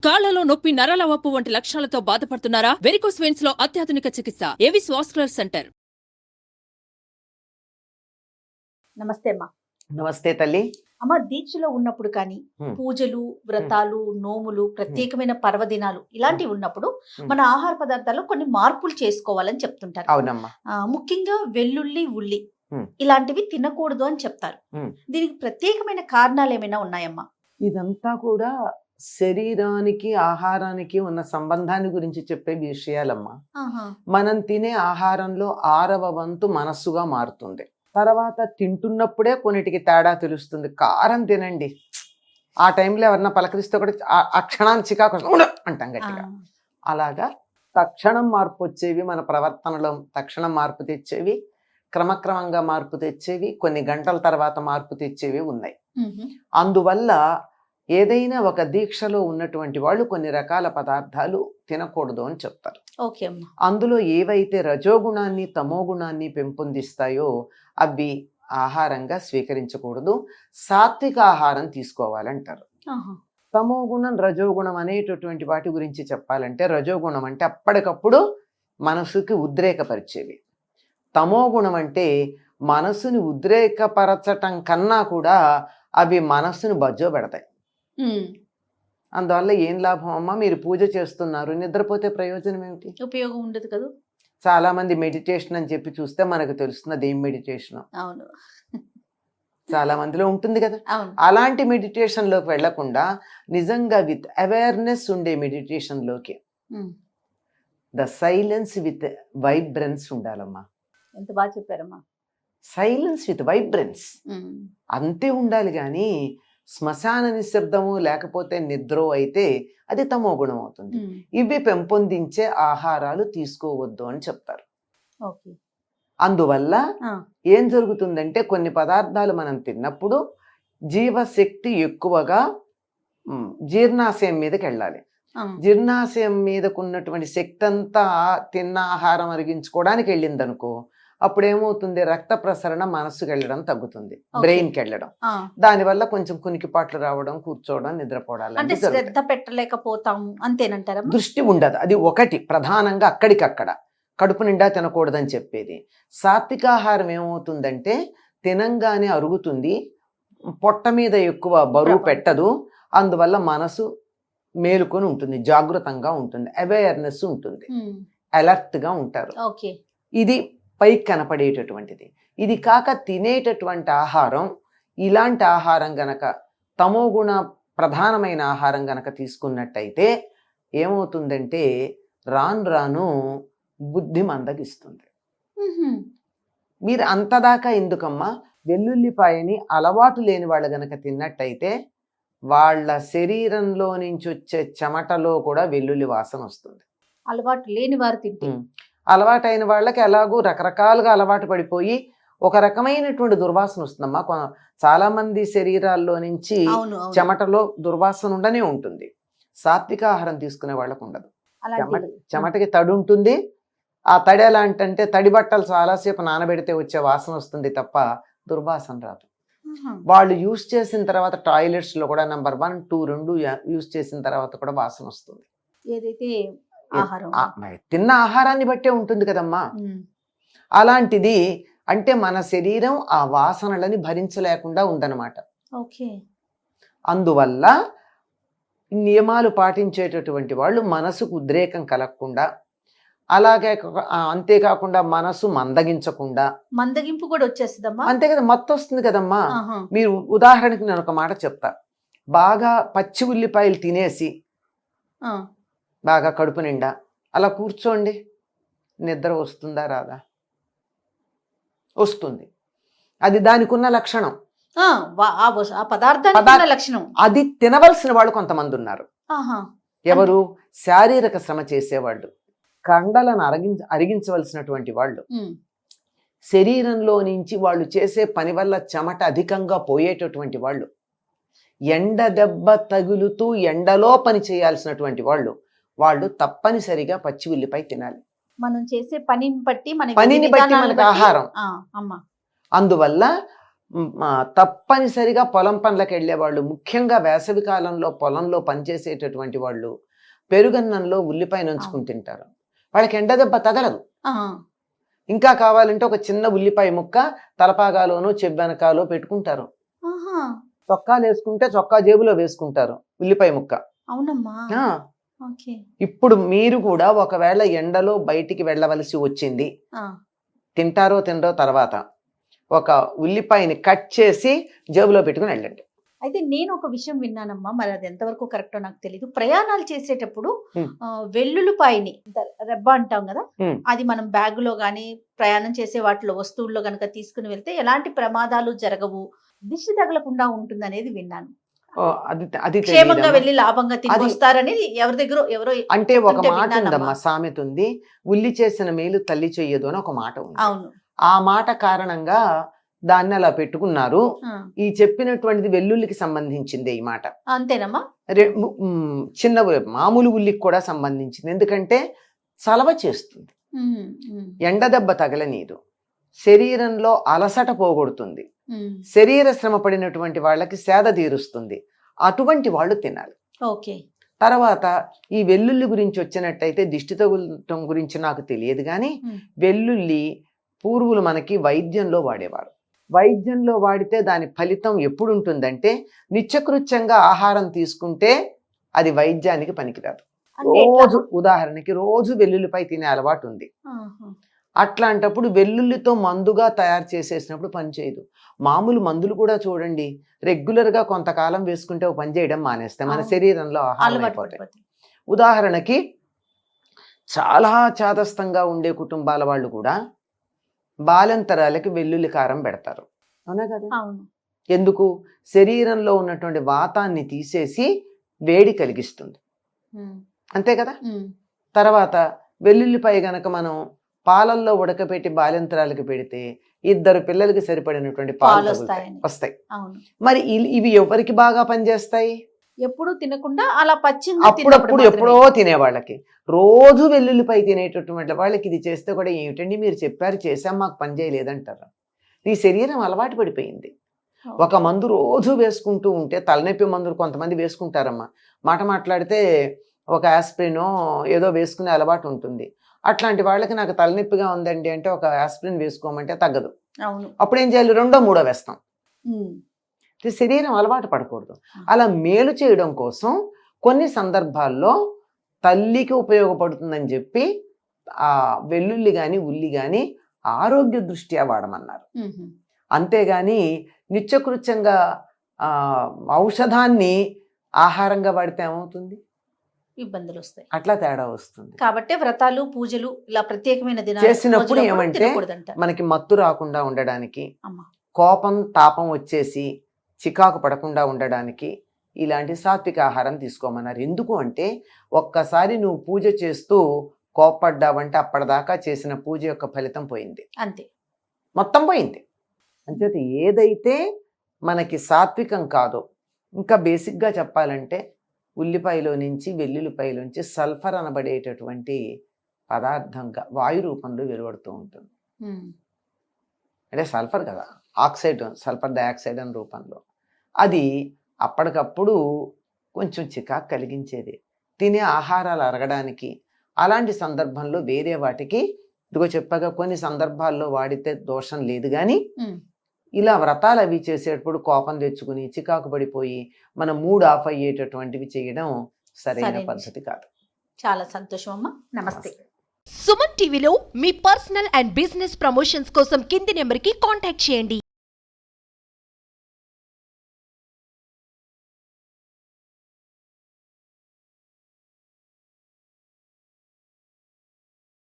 కాళ్లలో నొప్పి, నరాల వాపు వంటి లక్షణాలతో బాధపడుతున్నారా? వెరికోస్ వెయిన్స్ లో అత్యాధునిక చికిత్స ఏవిస్ వాస్కులర్ సెంటర్. నమస్తే అమ్మా. నమస్తే తల్లి. అమ్మ, దీక్షలో ఉన్నప్పుడు కానీ పూజలు, వ్రతాలు, నోములు, ప్రత్యేకమైన పర్వదినాలు ఇలాంటివి ఉన్నప్పుడు మన ఆహార పదార్థాల్లో కొన్ని మార్పులు చేసుకోవాలని చెప్తుంటారు. అవునమ్మా. ముఖ్యంగా వెల్లుల్లి, ఉల్లి ఇలాంటివి తినకూడదు అని చెప్తారు. దీనికి ప్రత్యేకమైన కారణాలు ఏమైనా ఉన్నాయమ్మా? ఇదంతా కూడా శరీరానికి ఆహారానికి ఉన్న సంబంధాన్ని గురించి చెప్పే విషయాలమ్మా. మనం తినే ఆహారంలో 6వ వంతు మనస్సుగా మారుతుంది. తర్వాత తింటున్నప్పుడే కొన్నిటికి తేడా తెలుస్తుంది. కారం తినండి, ఆ టైంలో ఎవరన్నా పలకరిస్తే కూడా ఆ క్షణాన్ని చికాకు అంటాం గట్టిగా. అలాగా తక్షణం మార్పు వచ్చేవి, మన ప్రవర్తనలో తక్షణం మార్పు తెచ్చేవి, క్రమక్రమంగా మార్పు తెచ్చేవి, కొన్ని గంటల తర్వాత మార్పు తెచ్చేవి ఉన్నాయి. అందువల్ల ఏదైనా ఒక దీక్షలో ఉన్నటువంటి వాళ్ళు కొన్ని రకాల పదార్థాలు తినకూడదు అని చెప్తారు. అందులో ఏవైతే రజోగుణాన్ని, తమోగుణాన్ని పెంపొందిస్తాయో అవి ఆహారంగా స్వీకరించకూడదు, సాత్విక ఆహారం తీసుకోవాలంటారు. తమోగుణం, రజోగుణం అనేటటువంటి వాటి గురించి చెప్పాలంటే, రజోగుణం అంటే అప్పటికప్పుడు మనసుకి ఉద్రేకపరిచేవి. తమోగుణం అంటే మనసుని ఉద్రేకపరచటం కన్నా కూడా అవి మనస్సును బజ్జో పెడతాయి. అందువల్ల ఏం లాభం అమ్మా? మీరు పూజ చేస్తున్నారు, నిద్రపోతే ప్రయోజనం ఏమిటి? ఉపయోగం ఉండదు కదా. చాలా మంది మెడిటేషన్ అని చెప్పి చూస్తే మనకు తెలుస్తున్నది ఏం మెడిటేషన్. అవును, చాలా మందిలో ఉంటుంది కదా. అలాంటి మెడిటేషన్ లోకి వెళ్లకుండా నిజంగా విత్ అవేర్నెస్ ఉండే మెడిటేషన్ లోకి, ద సైలెన్స్ విత్ వైబ్రెన్స్ ఉండాలమ్మా. ఎంత బాగా చెప్పారమ్మా. సైలెన్స్ విత్ వైబ్రెన్స్ అంతే ఉండాలి. కానీ శ్మశాన నిశ్శబ్దము లేకపోతే నిద్ర అయితే అది తమో గుణం అవుతుంది. ఇవి పెంపొందించే ఆహారాలు తీసుకోవద్దు అని చెప్తారు. అందువల్ల ఏం జరుగుతుందంటే, కొన్ని పదార్థాలు మనం తిన్నప్పుడు జీవశక్తి ఎక్కువగా జీర్ణాశయం మీదకి వెళ్ళాలి. జీర్ణాశయం మీదకు ఉన్నటువంటి శక్తి అంతా తిన్న ఆహారం అరిగించుకోవడానికి వెళ్ళింది అనుకో, అప్పుడేమవుతుంది, రక్త ప్రసరణ మనస్సుకి వెళ్ళడం తగ్గుతుంది, బ్రెయిన్కి వెళ్ళడం. దానివల్ల కొంచెం కునికిపాట్లు రావడం, కూర్చోవడం, నిద్రపోవడం, శ్రద్ధ పెట్టలేకపోతాం అంతేనంటారా? దృష్టి ఉండదు. అది ఒకటి ప్రధానంగా అక్కడికక్కడ కడుపు నిండా తినకూడదని చెప్పేది. సాత్వికాహారం ఏమవుతుందంటే తినంగానే అరుగుతుంది, పొట్ట మీద ఎక్కువ బరువు పెట్టదు, అందువల్ల మనసు మేలుకొని ఉంటుంది, జాగృతంగా ఉంటుంది, అవేర్నెస్ ఉంటుంది, అలర్ట్ గా ఉంటారు. ఇది పైకి కనపడేటటువంటిది. ఇది కాక తినేటటువంటి ఆహారం, ఇలాంటి ఆహారం గనక తమోగుణ ప్రధానమైన ఆహారం గనక తీసుకున్నట్టయితే ఏమవుతుందంటే రాను రాను బుద్ధి మందగిస్తుంది. మీరు అంతదాకా ఎందుకమ్మా? వెల్లుల్లిపాయని అలవాటు లేని వాళ్ళు గనక తిన్నట్టయితే వాళ్ళ శరీరంలో నుంచి వచ్చే చెమటలో కూడా వెల్లుల్లి వాసన వస్తుంది. అలవాటు లేని వారు తింటే. అలవాటైన వాళ్ళకి ఎలాగూ రకరకాలుగా అలవాటు పడిపోయి ఒక రకమైనటువంటి దుర్వాసన వస్తుందమ్మా. చాలా మంది శరీరాల్లో నుంచి చెమటలో దుర్వాసన ఉండనే ఉంటుంది. సాత్విక ఆహారం తీసుకునే వాళ్ళకు ఉండదు. చెమటకి తడి ఉంటుంది. ఆ తడి ఎలా అంటే, తడి బట్టలు చాలాసేపు నానబెడితే వచ్చే వాసన వస్తుంది తప్ప దుర్వాసన రాదు. వాళ్ళు యూజ్ చేసిన తర్వాత టాయిలెట్స్ లో కూడా నెంబర్ 1, 2 రెండు యూజ్ చేసిన తర్వాత కూడా వాసన వస్తుంది. ఏదైతే తిన్న ఆహారాన్ని బట్టే ఉంటుంది కదమ్మా. అలాంటిది అంటే మన శరీరం ఆ వాసనలని భరించలేకుండా ఉందన్నమాట. అందువల్ల నియమాలు పాటించేటటువంటి వాళ్ళు మనసుకు ఉద్రేకం కలగకుండా, అలాగే అంతేకాకుండా మనసు మందగించకుండా, మందగింపు కూడా వచ్చేస్తుందమ్మా. అంతే కదా, మత్తు వస్తుంది కదమ్మా. మీరు ఉదాహరణకి నేను ఒక మాట చెప్తా. బాగా పచ్చి ఉల్లిపాయలు తినేసి బాగా కడుపు నిండా అలా కూర్చోండి, నిద్ర వస్తుందా రాదా? వస్తుంది. అది దానికి ఉన్న లక్షణం, లక్షణం. అది తినవలసిన వాళ్ళు కొంతమంది ఉన్నారు. ఎవరు? శారీరక శ్రమ చేసేవాళ్ళు, కండలను అరిగించవలసినటువంటి వాళ్ళు, శరీరంలో నుంచి వాళ్ళు చేసే పని వల్ల చెమట అధికంగా పోయేటటువంటి వాళ్ళు, ఎండ దెబ్బ తగులుతూ ఎండలో పని చేయాల్సినటువంటి వాళ్ళు తప్పనిసరిగా పచ్చి ఉల్లిపాయ తినాలి. మనం చేసే పనిని బట్టి మనకి ఆహారం. అందువల్ల తప్పనిసరిగా పొలం పనులకు వెళ్ళేవాళ్ళు, ముఖ్యంగా వేసవి కాలంలో పొలంలో పనిచేసేటటువంటి వాళ్ళు పెరుగన్నంలో ఉల్లిపాయ నంచుకుని తింటారు. వాళ్ళకి ఎండ దెబ్బ తగలదు. ఇంకా కావాలంటే ఒక చిన్న ఉల్లిపాయ ముక్క తలపాగాలోనో చెబ్బెనకాలో పెట్టుకుంటారు. చొక్కాలు వేసుకుంటే చొక్కా జేబులో వేసుకుంటారు ఉల్లిపాయ ముక్క. అవునమ్మా. ఆ, ఇప్పుడు మీరు కూడా ఒకవేళ ఎండలో బయటికి వెళ్ళవలసి వచ్చింది, తింటారో తినరో తర్వాత ఒక ఉల్లిపాయని కట్ చేసి జేబులో పెట్టుకుని వెళ్ళండి. అయితే నేను ఒక విషయం విన్నానమ్మా, మరి అది ఎంతవరకు కరెక్టో నాకు తెలీదు. ప్రయాణాలు చేసేటప్పుడు వెల్లుల్లిపాయని రెబ్బ అంటాం కదా, అది మనం బ్యాగ్ లో గానీ ప్రయాణం చేసే వాటిలో వస్తువుల్లో గనక తీసుకుని వెళ్తే ఎలాంటి ప్రమాదాలు జరగవు, దిష్టి తగలకుండా ఉంటుంది అనేది విన్నాను. అది క్షేమంగా వెళ్ళి లాభంగా తిరిగి వస్తారని ఎవరి దగ్గర ఎవరో అంటే ఒక మాట ఉందమ్మా, సామెత ఉంది, ఉల్లి చేసిన మేలు తల్లి చెయ్యదు అని ఒక మాట ఉంది. అవును. ఆ మాట కారణంగా దాన్ని అలా పెట్టుకున్నారు. ఈ చెప్పినటువంటిది వెల్లుల్లికి సంబంధించింది ఈ మాట. అంతేనమ్మా. చిన్న మామూలు ఉల్లికి కూడా సంబంధించింది. ఎందుకంటే చలవ చేస్తుంది, ఎండ దెబ్బ తగలనీదు, శరీరంలో అలసట పోగొడుతుంది, శరీర శ్రమ పడినటువంటి వాళ్ళకి సేద తీరుస్తుంది. అటువంటి వాళ్ళు తినాలి. ఓకే. తర్వాత ఈ వెల్లుల్లి గురించి వచ్చినట్టయితే దిష్టి తగులటం గురించి నాకు తెలియదు కానీ వెల్లుల్లి పూర్వులు మనకి వైద్యంలో వాడేవారు. వైద్యంలో వాడితే దాని ఫలితం ఎప్పుడు ఉంటుందంటే నిత్యకృత్యంగా ఆహారం తీసుకుంటే అది వైద్యానికి పనికిరాదు. రోజు ఉదాహరణకి రోజు వెల్లుల్లిపై తినే అలవాటు ఉంది, అట్లాంటప్పుడు వెల్లుల్లితో మందుగా తయారు చేసేసినప్పుడు పనిచేయదు. మామూలు మందులు కూడా చూడండి, రెగ్యులర్ గా కొంతకాలం వేసుకుంటే పని చేయడం మానేస్తే మన శరీరంలో ఆహారం అయిపోతాయి. ఉదాహరణకి చాలా చాదస్తంగా ఉండే కుటుంబాల వాళ్ళు కూడా బాలంతరాలకి వెల్లుల్లి కారం పెడతారు, అవునా కదా? ఎందుకు? శరీరంలో ఉన్నటువంటి వాతాన్ని తీసేసి వేడి కలిగిస్తుంది, అంతే కదా. తర్వాత వెల్లుల్లిపై గనక మనం పాలల్లో ఉడకపెట్టి బాల్యంతరాలకు పెడితే 2 పిల్లలకి సరిపడినటువంటి పాలు వస్తాయి. మరి ఇవి ఎవరికి బాగా పనిచేస్తాయి? ఎప్పుడు తినకుండా అలా పచ్చి అప్పుడప్పుడు ఎప్పుడో తినేవాళ్ళకి. రోజు వెల్లుల్లిపై తినేటటువంటి వాళ్ళకి ఇది చేస్తే కూడా ఏమిటండి మీరు చెప్పారు చేసాం మాకు పని చేయలేదంటారు. నీ శరీరం అలవాటు పడిపోయింది. ఒక మందు రోజు వేసుకుంటూ ఉంటే, తలనొప్పి మందులు కొంతమంది వేసుకుంటారమ్మా, మాట మాట్లాడితే ఒక ఆస్పిరినో ఏదో వేసుకునే అలవాటు ఉంటుంది. అట్లాంటి వాళ్ళకి నాకు తలనొప్పిగా ఉందండి అంటే ఒక ఆస్పిరిన్ వేసుకోమంటే తగ్గదు. అప్పుడు ఏం చేయాలి? 2ో 3ఓ వేస్తాం. శరీరం అలవాటు పడకూడదు. అలా మేలు చేయడం కోసం కొన్ని సందర్భాల్లో తల్లికి ఉపయోగపడుతుందని చెప్పి ఆ వెల్లుల్లి కానీ ఉల్లి కానీ ఆరోగ్య దృష్ట్యా వాడమన్నారు. అంతేగాని నిత్యకృత్యంగా ఔషధాన్ని ఆహారంగా వాడితే ఏమవుతుంది? ఇబ్బందులు వస్తాయి, అట్లా తేడా వస్తుంది. కాబట్టి వ్రతాలు పూజలు ఇలా ప్రత్యేకమైన దినాలు చేసినప్పుడు ఏమంటే మనకి మత్తు రాకుండా ఉండడానికి, కోపం తాపం వచ్చేసి చికాకు పడకుండా ఉండడానికి ఇలాంటి సాత్విక ఆహారం తీసుకోమన్నారు. ఎందుకు అంటే ఒక్కసారి నువ్వు పూజ చేస్తూ కోపడ్డావంటే అప్పటిదాకా చేసిన పూజ యొక్క ఫలితం పోయింది, అంతే, మొత్తం పోయింది. అంచేత ఏదైతే మనకి సాత్వికం కాదో, ఇంకా బేసిక్గా చెప్పాలంటే ఉల్లిపాయలో నుంచి వెల్లుల్లిపాయలోంచి సల్ఫర్ అనబడేటటువంటి పదార్థంగా వాయు రూపంలో వెలువడుతూ ఉంటుంది. అంటే సల్ఫర్ కదా, ఆక్సైడ్, సల్ఫర్ డయాక్సైడ్ అనే రూపంలో. అది అప్పటికప్పుడు కొంచెం చికాకు కలిగించేది. తినే ఆహారాలు అరగడానికి అలాంటి సందర్భంలో వేరే వాటికి ఇదిగో చెప్పగా కొన్ని సందర్భాల్లో వాడితే దోషం లేదు. కానీ ఇలా వ్రతాలు అవి చేసేటప్పుడు కోపం తెచ్చుకుని చికాకు పడిపోయి మన మూడ్ ఆఫ్ అయ్యేటటువంటివి చేయడం సరైన పద్ధతి కాదు. చాలా సంతోషం అమ్మా, నమస్తే. సుమన్ టీవీలో మీ పర్సనల్ అండ్ బిజినెస్ ప్రమోషన్స్ కోసం కింది నెంబర్కి కాంటాక్ట్ చేయండి.